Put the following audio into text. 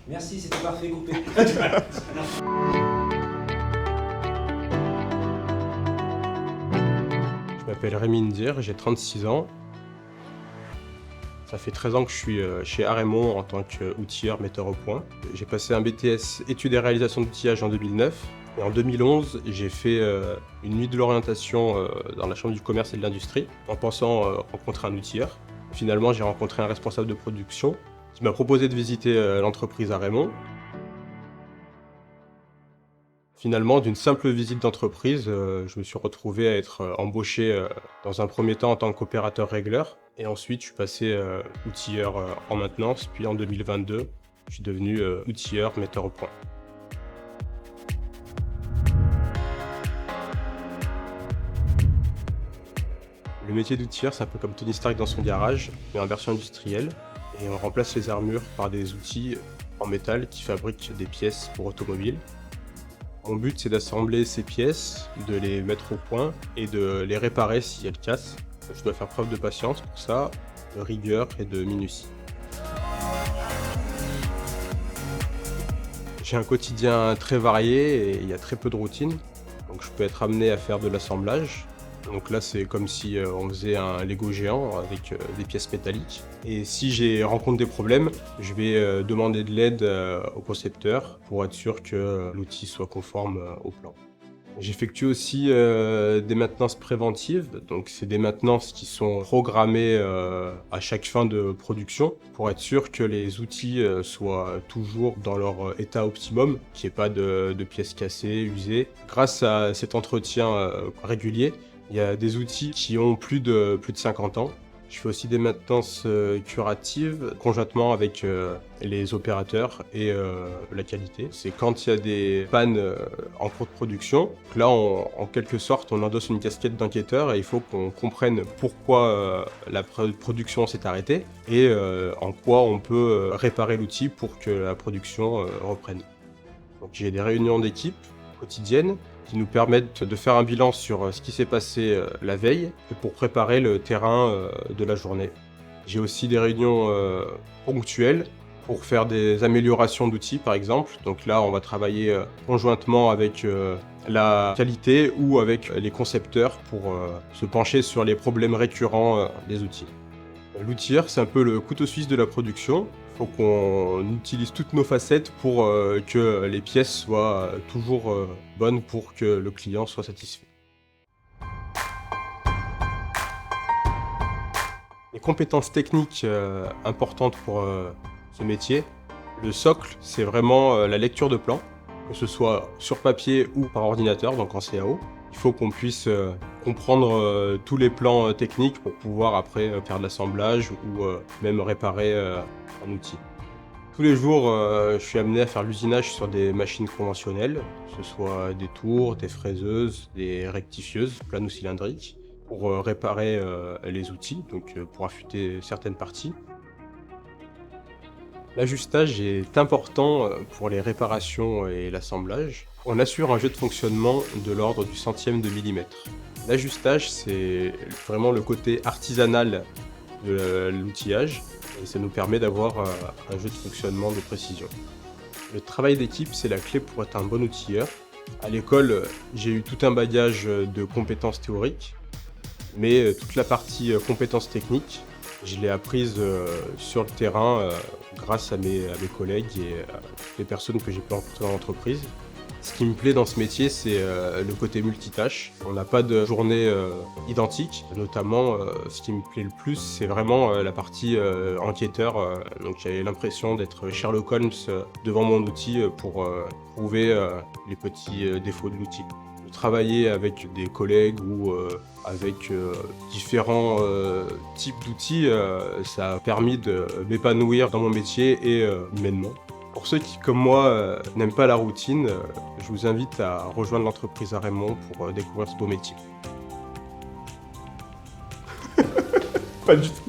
Merci, c'était parfait, coupé. Je m'appelle Rémi Ndir, j'ai 36 ans. Ça fait 13 ans que je suis chez Arémon en tant qu'outilleur metteur au point. J'ai passé un BTS études et réalisation d'outillage en 2009. Et en 2011, j'ai fait une nuit de l'orientation dans la chambre du commerce et de l'industrie en pensant rencontrer un outilleur. Finalement, j'ai rencontré un responsable de production qui m'a proposé de visiter l'entreprise Arémon. Finalement, d'une simple visite d'entreprise, je me suis retrouvé à être embauché dans un premier temps en tant qu'opérateur régleur. Et ensuite, je suis passé outilleur en maintenance. Puis en 2022, je suis devenu outilleur metteur au point. Le métier d'outilleur, c'est un peu comme Tony Stark dans son garage, mais en version industrielle. Et on remplace les armures par des outils en métal qui fabriquent des pièces pour automobiles. Mon but, c'est d'assembler ces pièces, de les mettre au point et de les réparer si elles cassent. Je dois faire preuve de patience pour ça, de rigueur et de minutie. J'ai un quotidien très varié et il y a très peu de routine. Donc je peux être amené à faire de l'assemblage. Donc là, c'est comme si on faisait un Lego géant avec des pièces métalliques. Et si j'ai rencontre des problèmes, je vais demander de l'aide au concepteur pour être sûr que l'outil soit conforme au plan. J'effectue aussi des maintenances préventives, donc c'est des maintenances qui sont programmées à chaque fin de production pour être sûr que les outils soient toujours dans leur état optimum, qu'il n'y ait pas de pièces cassées, usées. Grâce à cet entretien régulier, il y a des outils qui ont plus de 50 ans. Je fais aussi des maintenances curatives conjointement avec les opérateurs et la qualité. C'est quand il y a des pannes en cours de production. Donc là, en quelque sorte, on endosse une casquette d'enquêteur et il faut qu'on comprenne pourquoi la production s'est arrêtée et en quoi on peut réparer l'outil pour que la production reprenne. Donc j'ai des réunions d'équipe quotidiennes qui nous permettent de faire un bilan sur ce qui s'est passé la veille et pour préparer le terrain de la journée. J'ai aussi des réunions ponctuelles pour faire des améliorations d'outils par exemple. Donc là, on va travailler conjointement avec la qualité ou avec les concepteurs pour se pencher sur les problèmes récurrents des outils. L'outilleur, c'est un peu le couteau suisse de la production. Il faut qu'on utilise toutes nos facettes pour que les pièces soient toujours bonnes pour que le client soit satisfait. Les compétences techniques importantes pour ce métier, le socle, c'est vraiment la lecture de plans, que ce soit sur papier ou par ordinateur, donc en CAO. Il faut qu'on puisse comprendre tous les plans techniques pour pouvoir après faire de l'assemblage ou même réparer un outil. Tous les jours, je suis amené à faire l'usinage sur des machines conventionnelles, que ce soit des tours, des fraiseuses, des rectifieuses, plano-cylindriques, pour réparer les outils, donc pour affûter certaines parties. L'ajustage est important pour les réparations et l'assemblage. On assure un jeu de fonctionnement de l'ordre du centième de millimètre. L'ajustage, c'est vraiment le côté artisanal de l'outillage et ça nous permet d'avoir un jeu de fonctionnement de précision. Le travail d'équipe, c'est la clé pour être un bon outilleur. À l'école, j'ai eu tout un bagage de compétences théoriques, mais toute la partie compétences techniques, je l'ai apprise sur le terrain grâce à mes collègues et à toutes les personnes que j'ai pu rencontrer dans l'entreprise. Ce qui me plaît dans ce métier, c'est le côté multitâche. On n'a pas de journée identique. Notamment, ce qui me plaît le plus, c'est vraiment la partie enquêteur. Donc j'avais l'impression d'être Sherlock Holmes devant mon outil pour trouver les petits défauts de l'outil. Travailler avec des collègues ou avec différents types d'outils, ça a permis de m'épanouir dans mon métier et humainement. Pour ceux qui, comme moi, n'aiment pas la routine, je vous invite à rejoindre l'entreprise Arémon pour découvrir ce beau métier. Pas du tout.